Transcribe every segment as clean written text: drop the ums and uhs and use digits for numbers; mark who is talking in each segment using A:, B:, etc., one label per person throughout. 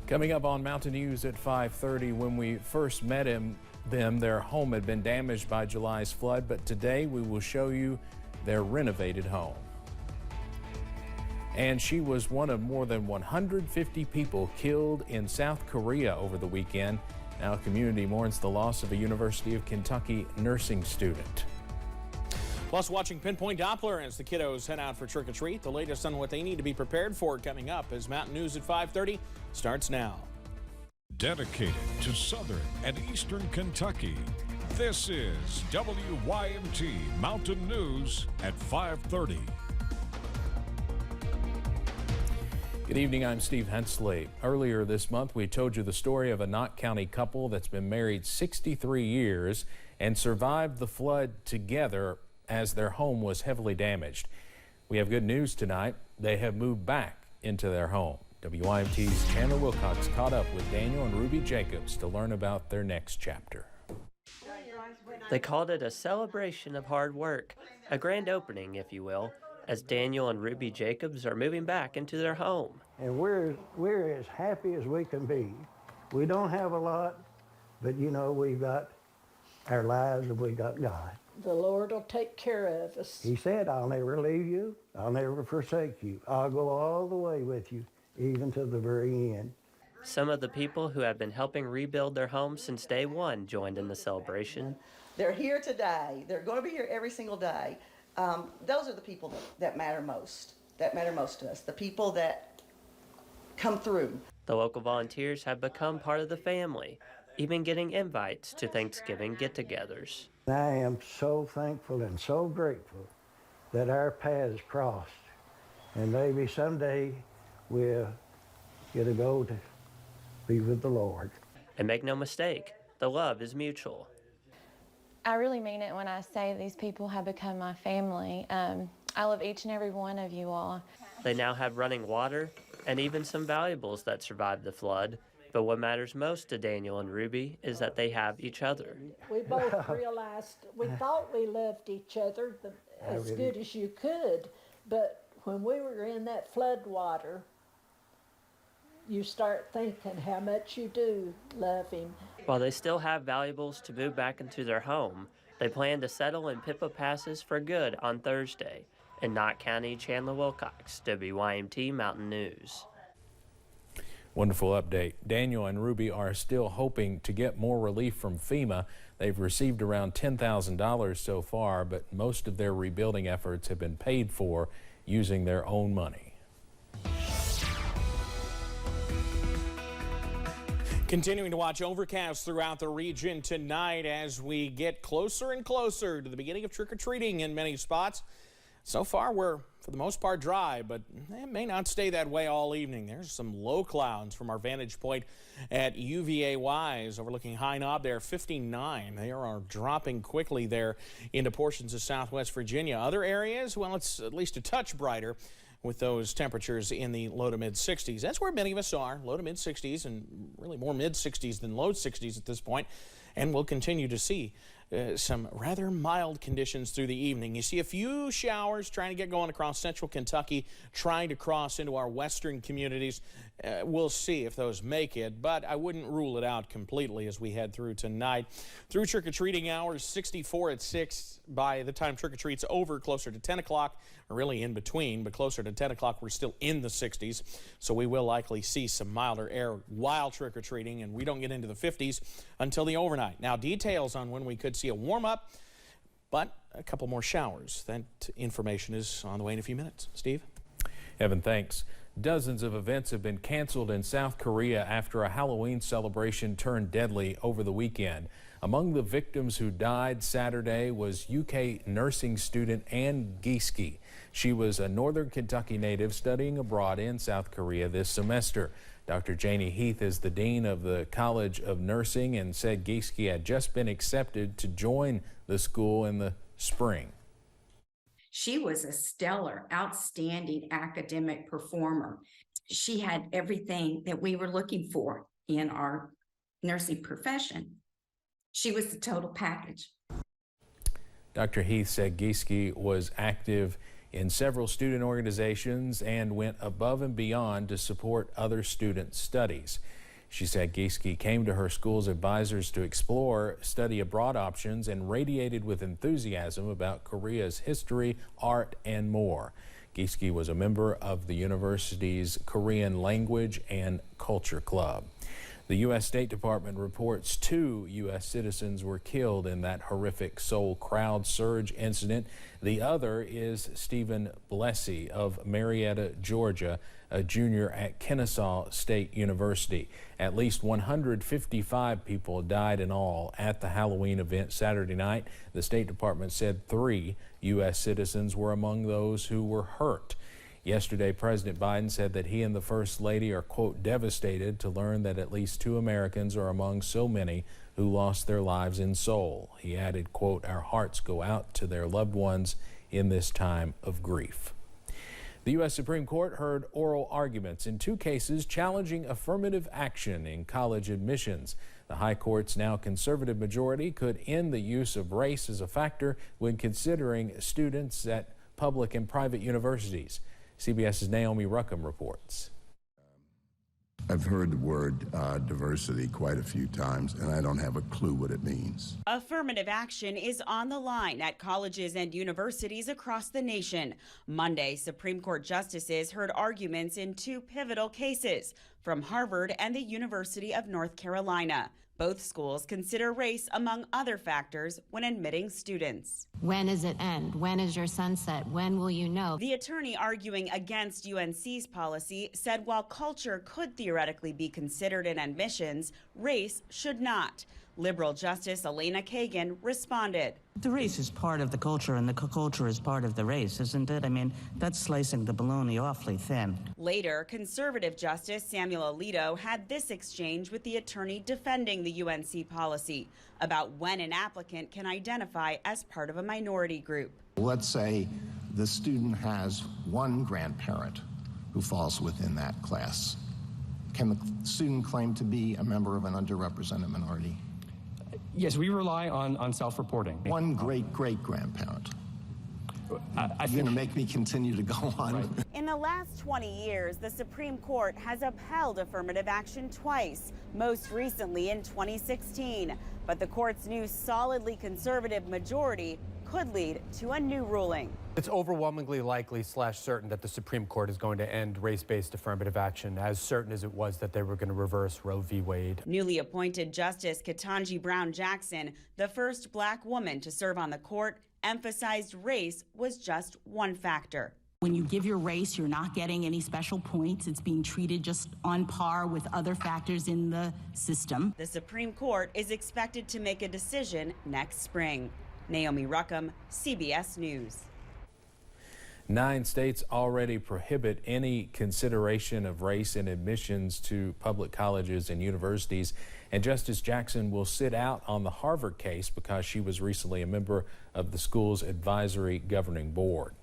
A: Coming up on Mountain News at 5:30, when we first met them, their home had been damaged by July's flood, but today we will show you their renovated home. And she was one of more than 150 people killed in South Korea over the weekend. Now, a community mourns the loss of a University of Kentucky nursing student.
B: Plus, watching Pinpoint Doppler as the kiddos head out for trick-or-treat. The latest on what they need to be prepared for coming up as Mountain News at 5:30 starts now.
C: Dedicated to Southern and Eastern Kentucky, this is WYMT Mountain News at 5:30.
A: Good evening, I'm Steve Hensley. Earlier this month, we told you the story of a Knott County couple that's been married 63 years and survived the flood together as their home was heavily damaged. We have good news tonight. They have moved back into their home. WYMT's Chandler Wilcox caught up with Daniel and Ruby Jacobs to learn about their next chapter.
D: They called it a celebration of hard work, a grand opening, if you will, as Daniel and Ruby Jacobs are moving back into their home.
E: And we're as happy as we can be. We don't have a lot, but you know, we've got our lives and we got God.
F: The Lord will take care of us.
E: He said, I'll never leave you, I'll never forsake you. I'll go all the way with you, even to the very end.
D: Some of the people who have been helping rebuild their homes since day one joined in the celebration.
G: They're here today. They're going to be here every single day. Those are the people that matter most, to us, the people that come through.
D: The local volunteers have become part of the family, even getting invites to Thanksgiving get-togethers.
E: I am so thankful and so grateful that our paths crossed, and maybe someday we'll get to go to be with the Lord.
D: And make no mistake, the love is mutual.
H: I really mean it when I say these people have become my family. I love each and every one of you all.
D: They now have running water and even some valuables that survived the flood. But what matters most to Daniel and Ruby is that they have each other.
F: We both realized, we thought we loved each other as good as you could, but when we were in that flood water, you start thinking how much you do love him.
D: While they still have valuables to move back into their home, they plan to settle in Pippa Passes for good on Thursday. In Knott County, Chandler Wilcox, WYMT Mountain News.
A: Wonderful update. Daniel and Ruby are still hoping to get more relief from FEMA. They've received around $10,000 so far, but most of their rebuilding efforts have been paid for using their own money.
B: Continuing to watch overcast throughout the region tonight as we get closer and closer to the beginning of trick-or-treating in many spots. So far, we're, for the most part, dry, but it may not stay that way all evening. There's some low clouds from our vantage point at UVA Wise, overlooking High Knob there, 59. They are dropping quickly there into portions of southwest Virginia. Other areas, well, it's at least a touch brighter with those temperatures in the low to mid 60s. That's where many of us are, low to mid 60s, and really more mid 60s than low 60s at this point. And we'll continue to see some rather mild conditions through the evening. You see a few showers trying to get going across central Kentucky, trying to cross into our western communities. We'll see if those make it, but I wouldn't rule it out completely as we head through tonight. Through trick-or-treating hours, 64 at 6. By the time trick-or-treat's over, closer to 10 o'clock, or really in between, but closer to 10 o'clock, we're still in the 60s. So we will likely see some milder air while trick-or-treating, and we don't get into the 50s until the overnight. Now, details on when we could see a warm-up, but a couple more showers. That information is on the way in a few minutes. Steve?
A: Evan, thanks. Dozens of events have been canceled in South Korea after a Halloween celebration turned deadly over the weekend. Among the victims who died Saturday was UK nursing student Ann Gieske. She was a Northern Kentucky native studying abroad in South Korea this semester. Dr. Janie Heath is the dean of the College of Nursing and said Gieske had just been accepted to join the school in the spring.
I: She was a stellar, outstanding academic performer. She had everything that we were looking for in our nursing profession. She was the total package.
A: Dr. Heath said Gieske was active in several student organizations and went above and beyond to support other students' studies. She said Gieske came to her school's advisors to explore study abroad options and radiated with enthusiasm about Korea's history, art, and more. Gieske was a member of the university's Korean Language and Culture Club. The U.S. State Department reports 2 U.S. citizens were killed in that horrific Seoul crowd surge incident. The other is Stephen Blessey of Marietta, Georgia, a junior at Kennesaw State University. At least 155 people died in all at the Halloween event Saturday night. The State Department said 3 U.S. citizens were among those who were hurt. Yesterday, President Biden said that he and the First Lady are, quote, devastated to learn that at least 2 Americans are among so many who lost their lives in Seoul. He added, quote, our hearts go out to their loved ones in this time of grief. The U.S. Supreme Court heard oral arguments in 2 cases challenging affirmative action in college admissions. The High Court's now conservative majority could end the use of race as a factor when considering students at public and private universities. CBS's Naomi Ruckham reports.
J: I've heard the word diversity quite a few times, and I don't have a clue what it means.
K: Affirmative action is on the line at colleges and universities across the nation. Monday, Supreme Court justices heard arguments in 2 pivotal cases from Harvard and the University of North Carolina. Both schools consider race among other factors when admitting students.
L: When does it end? When is your sunset? When will you know?
K: The attorney arguing against UNC's policy said while culture could theoretically be considered in admissions, race should not. Liberal Justice Elena Kagan responded.
M: The race is part of the culture, and the culture is part of the race, isn't it? I mean, that's slicing the bologna awfully thin.
K: Later, conservative Justice Samuel Alito had this exchange with the attorney defending the UNC policy about when an applicant can identify as part of a minority group.
J: Let's say the student has one grandparent who falls within that class. Can the student claim to be a member of an underrepresented minority?
N: Yes, we rely on self-reporting.
J: One great-great-grandparent. You're going to make me continue to go on.
N: Right.
K: In the last 20 years, the Supreme Court has upheld affirmative action twice, most recently in 2016. But the court's new solidly conservative majority could lead to a new ruling.
O: It's overwhelmingly likely / certain that the Supreme Court is going to end race-based affirmative action, as certain as it was that they were going to reverse Roe v. Wade.
K: Newly appointed Justice Ketanji Brown Jackson, the first black woman to serve on the court, emphasized race was just one factor.
P: When you give your race, you're not getting any special points. It's being treated just on par with other factors in the system.
K: The Supreme Court is expected to make a decision next spring. Naomi Ruckham, CBS News.
A: 9 states already prohibit any consideration of race in admissions to public colleges and universities. And Justice Jackson will sit out on the Harvard case because she was recently a member of the school's advisory governing board.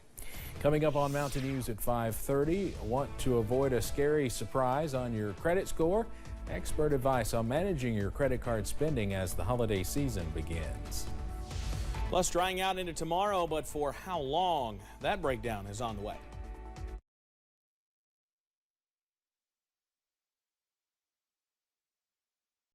A: Coming up on Mountain News at 5:30, want to avoid a scary surprise on your credit score? Expert advice on managing your credit card spending as the holiday season begins.
B: Plus drying out into tomorrow, but for how long? That breakdown is on the way.